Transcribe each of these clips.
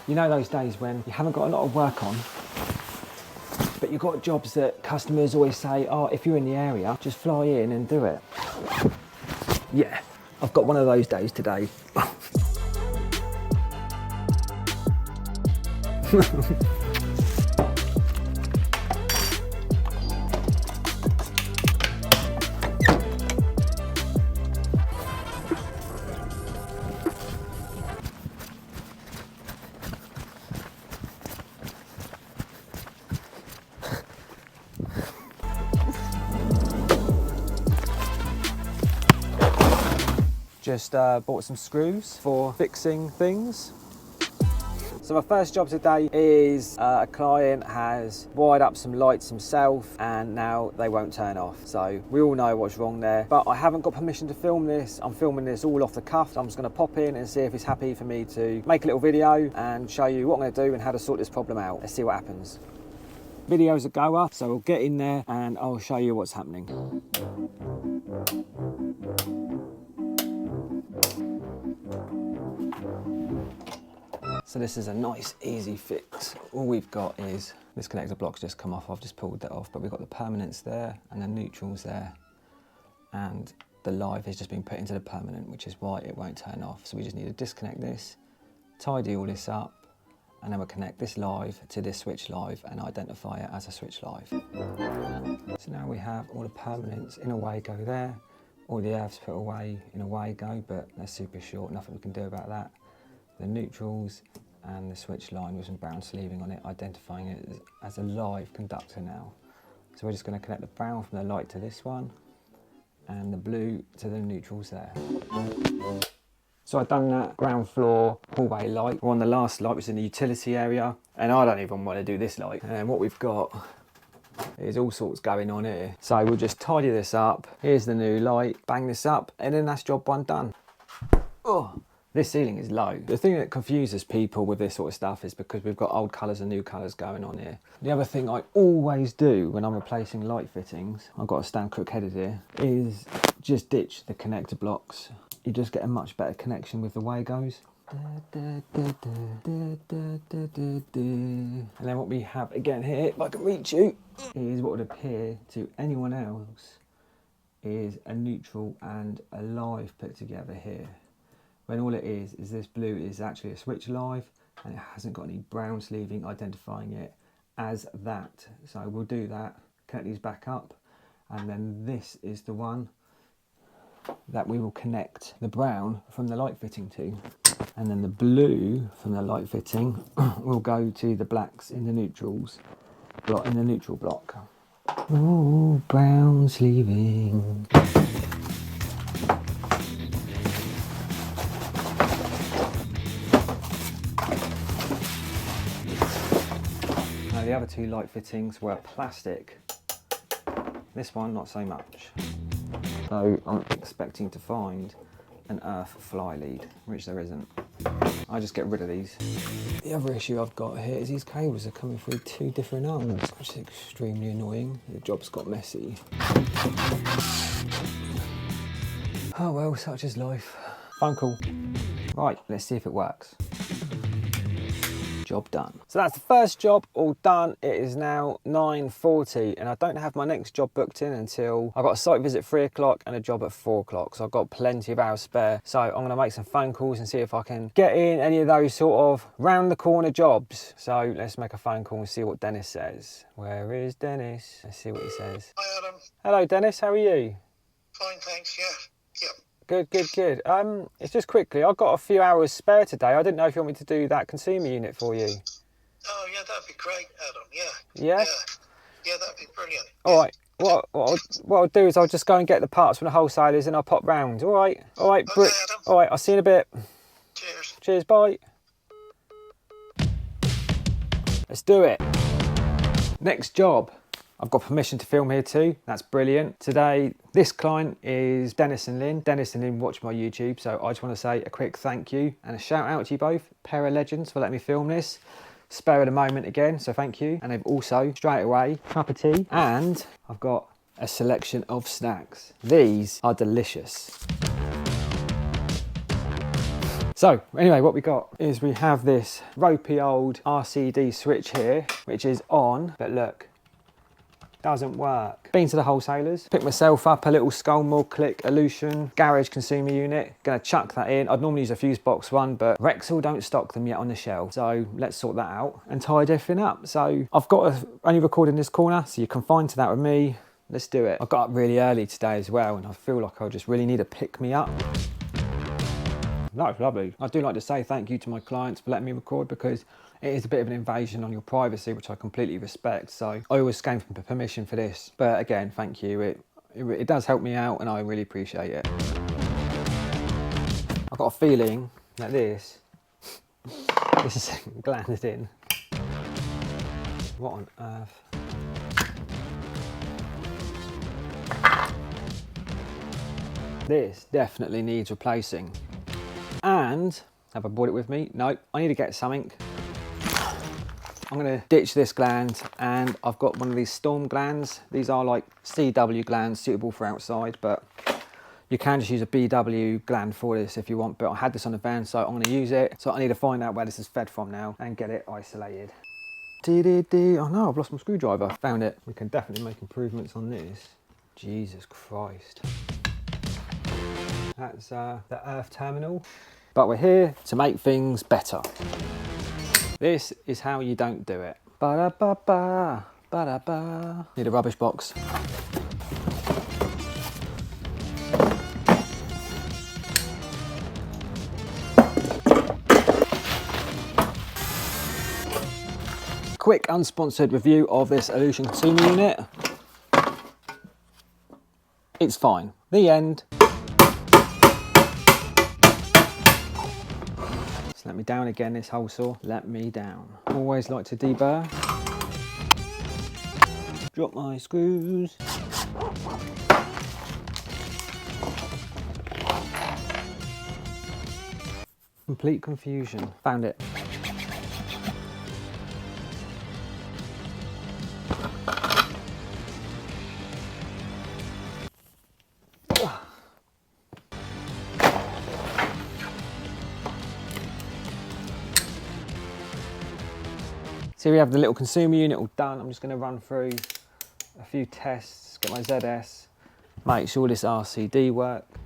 You know those days when you haven't got a lot of work on, but you've got jobs that customers always say, oh, if you're in the area, just fly in and do it. Yeah, I've got one of those days today. Just bought some screws for fixing things. So my first job today is a client has wired up some lights himself and now they won't turn off. So we all know what's wrong there, but I haven't got permission to film this. I'm filming this all off the cuff. I'm just gonna pop in and see if he's happy for me to make a little video and show you what I'm gonna do and how to sort this problem out. Let's see what happens. Videos a goer, so we'll get in there and I'll show you what's happening. So this is a nice, easy fix. All we've got is this connector block's just come off. I've just pulled that off, but we've got the permanents there and the neutrals there. And the live has just been put into the permanent, which is why it won't turn off. So we just need to disconnect this, tidy all this up, and then we'll connect this live to this switch live and identify it as a switch live. So now we have all the permanents in a way go there, all the EVs put away in a way go, but they're super short, nothing we can do about that. The neutrals and the switch line with some brown sleeving on it, identifying it as a live conductor now. So we're just going to connect the brown from the light to this one and the blue to the neutrals there. So I've done that ground floor hallway light. We're on the last light, which is in the utility area, and I don't even want to do this light. And what we've got is all sorts going on here. So we'll just tidy this up. Here's the new light, bang this up, and then that's job one done. Oh. This ceiling is low. The thing that confuses people with this sort of stuff is because we've got old colours and new colours going on here. The other thing I always do when I'm replacing light fittings, I've got to stand crook-headed here, is just ditch the connector blocks. You just get a much better connection with the Wagos. And then what we have again here, if I can reach you, is what would appear to anyone else is a neutral and a live put together here. When all it is this blue is actually a switch live and it hasn't got any brown sleeving identifying it as that. So we'll do that, connect these back up, and then this is the one that we will connect the brown from the light fitting to. And then the blue from the light fitting will go to the blacks in the neutrals, in the neutral block. Oh, brown sleeving. The other two light fittings were plastic. This one, not so much. So I'm expecting to find an earth fly lead, which there isn't. I just get rid of these. The other issue I've got here is these cables are coming through two different arms, which is extremely annoying. The job's got messy. Oh well, such is life. Phone call. Right, let's see if it works. Job done. So that's the first job all done. It is now 9:40 and I don't have my next job booked in until I've got a site visit at 3 o'clock and a job at 4 o'clock. So I've got plenty of hours spare. So I'm gonna make some phone calls and see if I can get in any of those sort of round the corner jobs. So let's make a phone call and see what Dennis says. Where is Dennis? Let's see what he says. Hi Adam. Hello Dennis, how are you? Fine, thanks, yeah. Yep. Good, good, good. It's just quickly, I've got a few hours spare today. I didn't know if you want me to do that consumer unit for you. Oh yeah, that'd be great, Adam, yeah. Yeah? Yeah, that'd be brilliant. All right. What I'll do is I'll just go and get the parts from the wholesalers and I'll pop round. All right. All right. Okay, Adam. All right. I'll see you in a bit. Cheers. Cheers. Bye. Let's do it. Next job. I've got permission to film here too. That's brilliant. Today, this client is Dennis and Lynn. Dennis and Lynn watch my YouTube, so I just want to say a quick thank you and a shout out to you both, pair of legends, for letting me film this. Spare of the moment again, so thank you. And they've also, straight away, cup of tea, and I've got a selection of snacks. These are delicious. So anyway, what we got is we have this ropey old RCD switch here, which is on, but look, doesn't work. Been to the wholesalers, picked myself up a little Skullmore Click Elution garage consumer unit. Gonna chuck that in. I'd normally use a fuse box one, but Rexall don't stock them yet on the shelf. So let's sort that out and tidy everything up. So I've got only recording this corner, so you're confined to that with me. Let's do it. I got up really early today as well, and I feel like I just really need to pick me up. That was lovely. I do like to say thank you to my clients for letting me record, because it is a bit of an invasion on your privacy, which I completely respect. So I always came for permission for this. But again, thank you. It does help me out, and I really appreciate it. I've got a feeling that this is glanded in. What on earth? This definitely needs replacing. And have I brought it with me? No, I need to get something. I'm going to ditch this gland, and I've got one of these storm glands. These are like CW glands, suitable for outside, but you can just use a BW gland for this if you want. But I had this on the van, so I'm going to use it. So I need to find out where this is fed from now and get it isolated. Oh no, I've lost my screwdriver. Found it. We can definitely make improvements on this. Jesus Christ. That's the earth terminal. But we're here to make things better. This is how you don't do it. Ba-da-ba-ba, ba-da-ba. Need a rubbish box. Quick unsponsored review of this Elution consumer unit. It's fine. The end. Let me down again, this hole saw. Let me down. Always like to deburr. Drop my screws. Complete confusion. Found it. So we have the little consumer unit all done. I'm just going to run through a few tests, get my ZS, make sure this RCD works.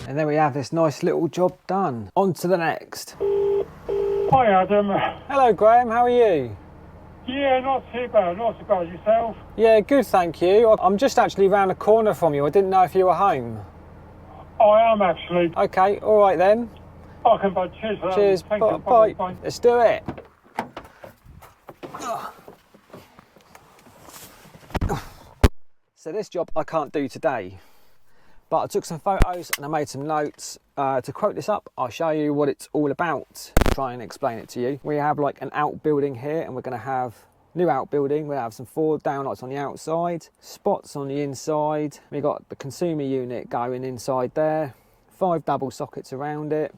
And then we have this nice little job done. On to the next. Hi Adam. Hello Graham, how are you? Yeah, not too bad yourself. Yeah, good, thank you. I'm just actually round the corner from you. I didn't know if you were home. I am actually. Okay, all right then. I can buy. Cheers. Cheers, bye. Let's do it. So this job I can't do today, but I took some photos and I made some notes. To quote this up, I'll show you what it's all about, try and explain it to you. We have like an outbuilding here, and we're going to have new outbuilding. We'll have some forward downlights on the outside, spots on the inside. We've got the consumer unit going inside there, 5 double sockets around it.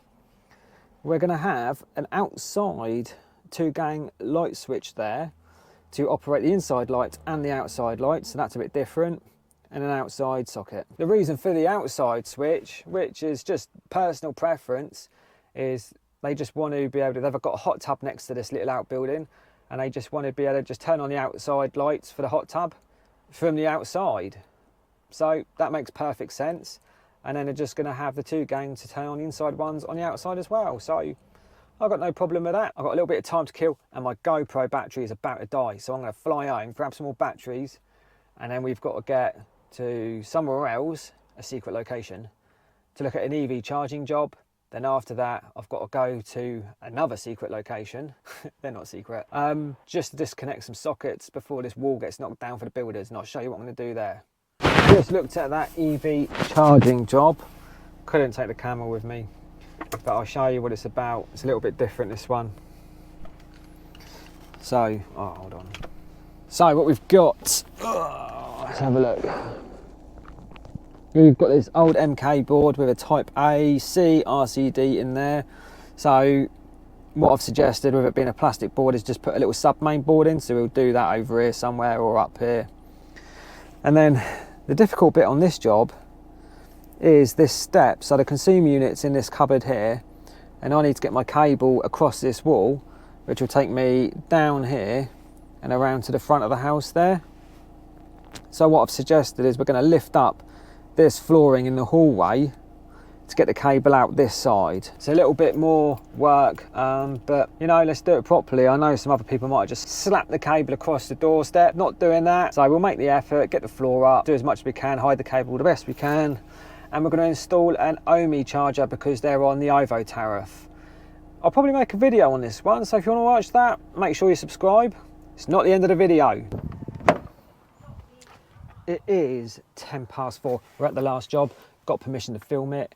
We're going to have an outside 2-gang light switch there to operate the inside lights and the outside lights, so that's a bit different, and an outside socket. The reason for the outside switch, which is just personal preference, is they just want to be able to, they've got a hot tub next to this little outbuilding, and they just want to be able to just turn on the outside lights for the hot tub from the outside. So that makes perfect sense. And then they're just going to have the 2-gang to turn on the inside ones on the outside as well. So I've got no problem with that. I've got a little bit of time to kill, and my GoPro battery is about to die. So I'm going to fly home, grab some more batteries, and then we've got to get to somewhere else, a secret location, to look at an EV charging job. Then after that, I've got to go to another secret location. They're not secret. Just to disconnect some sockets before this wall gets knocked down for the builders, and I'll show you what I'm going to do there. Just looked at that EV charging job. Couldn't take the camera with me, but I'll show you what it's about. It's a little bit different, this one. So, hold on. So what we've got, let's have a look. We've got this old MK board with a Type A, C RCD in there. So what I've suggested with it being a plastic board is just put a little sub-main board in. So we'll do that over here somewhere or up here. And then the difficult bit on this job is this step. So the consumer unit's in this cupboard here, and I need to get my cable across this wall, which will take me down here and around to the front of the house there. So what I've suggested is we're going to lift up this flooring in the hallway to get the cable out this side. It's a little bit more work, but you know, let's do it properly. I know some other people might just slap the cable across the doorstep. Not doing that. So we'll make the effort, get the floor up, do as much as we can, hide the cable the best we can, and we're going to install an ohms charger because they're on the OVO tariff. I'll probably make a video on this one, so if you want to watch that, make sure you subscribe. It's not the end of the video. It is 4:10. We're at the last job, got permission to film it.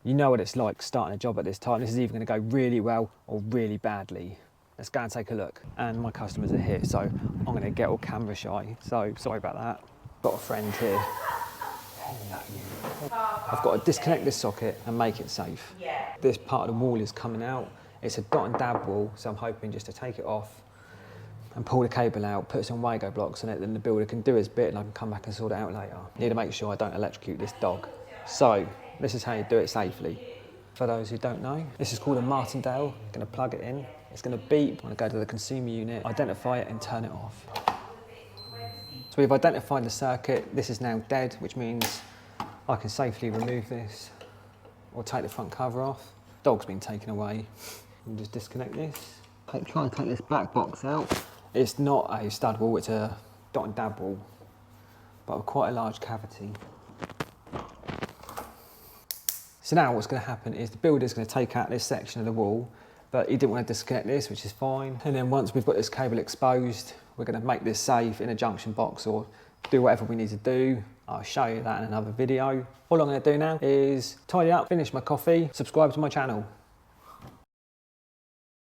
You know what it's like starting a job at this time. This is either going to go really well or really badly. Let's go and take a look. And my customers are here, so I'm going to get all camera shy. So sorry about that. Got a friend here. Hello. I've got to disconnect this socket and make it safe. This part of the wall is coming out. It's a dot and dab wall, so I'm hoping just to take it off and pull the cable out, put some Wago blocks on it, then the builder can do his bit and I can come back and sort it out later. Need to make sure I don't electrocute this dog. So, this is how you do it safely. For those who don't know, this is called a martindale. I'm going to plug it in. It's going to beep. I'm going to go to the consumer unit, identify it and turn it off. So we've identified the circuit. This is now dead, which means I can safely remove this or take the front cover off. Dog's been taken away. And just disconnect this. Try and take this black box out. It's not a stud wall, it's a dot and dab wall, but with quite a large cavity. So now what's going to happen is the builder's going to take out this section of the wall, but he didn't want to disconnect this, which is fine. And then once we've got this cable exposed, we're going to make this safe in a junction box or do whatever we need to do. I'll show you that in another video. All I'm going to do now is tidy up, finish my coffee, subscribe to my channel.